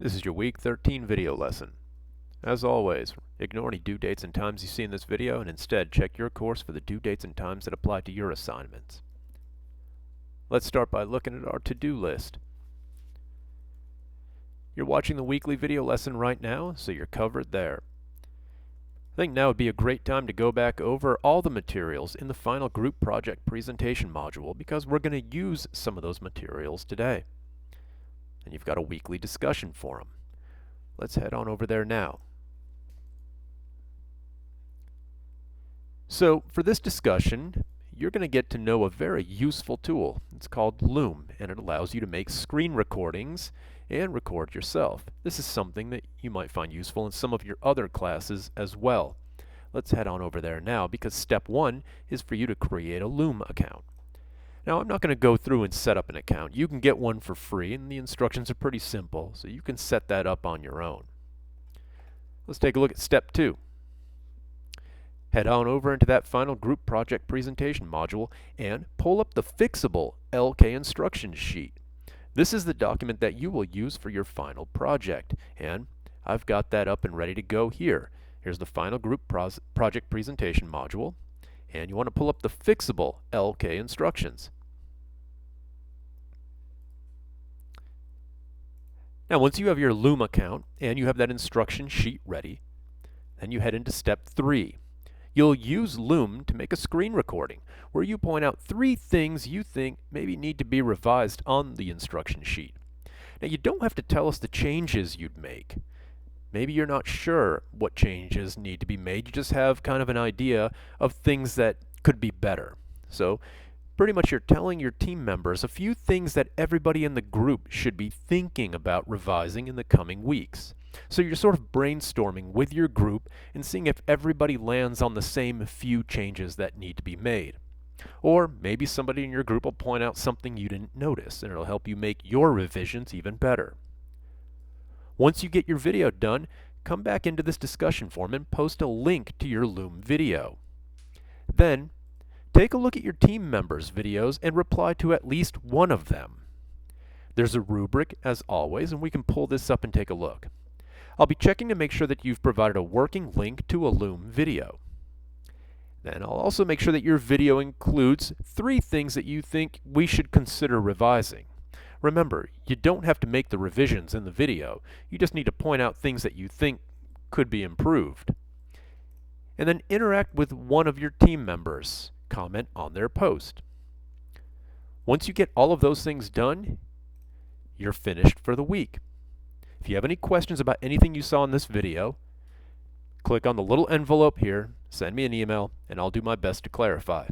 This is your Week 13 video lesson. As always, ignore any due dates and times you see in this video and instead check your course for the due dates and times that apply to your assignments. Let's start by looking at our to-do list. You're watching the weekly video lesson right now, so you're covered there. I think now would be a great time to go back over all the materials in the final group project presentation module because we're going to use some of those materials today. And you've got a weekly discussion forum. Let's head on over there now. So for this discussion, you're going to get to know a very useful tool. It's called Loom, and it allows you to make screen recordings and record yourself. This is something that you might find useful in some of your other classes as well. Let's head on over there now because step one is for you to create a Loom account. Now, I'm not going to go through and set up an account. You can get one for free, and the instructions are pretty simple, so you can set that up on your own. Let's take a look at step two. Head on over into that final group project presentation module and pull up the fixable LK instructions sheet. This is the document that you will use for your final project, and I've got that up and ready to go here. Here's the final group project presentation module, and you want to pull up the fixable LK instructions. Now, once you have your Loom account and you have that instruction sheet ready, then you head into step three. You'll use Loom to make a screen recording where you point out 3 things you think maybe need to be revised on the instruction sheet. Now, you don't have to tell us the changes you'd make. Maybe you're not sure what changes need to be made. You just have kind of an idea of things that could be better. So pretty much you're telling your team members a few things that everybody in the group should be thinking about revising in the coming weeks. So you're sort of brainstorming with your group and seeing if everybody lands on the same few changes that need to be made. Or maybe somebody in your group will point out something you didn't notice, and it'll help you make your revisions even better. Once you get your video done, come back into this discussion forum and post a link to your Loom video. Then, take a look at your team members' videos and reply to at least one of them. There's a rubric, as always, and we can pull this up and take a look. I'll be checking to make sure that you've provided a working link to a Loom video. Then I'll also make sure that your video includes 3 things that you think we should consider revising. Remember, you don't have to make the revisions in the video. You just need to point out things that you think could be improved. And then interact with one of your team members. Comment on their post. Once you get all of those things done, you're finished for the week. If you have any questions about anything you saw in this video, click on the little envelope here, send me an email, and I'll do my best to clarify.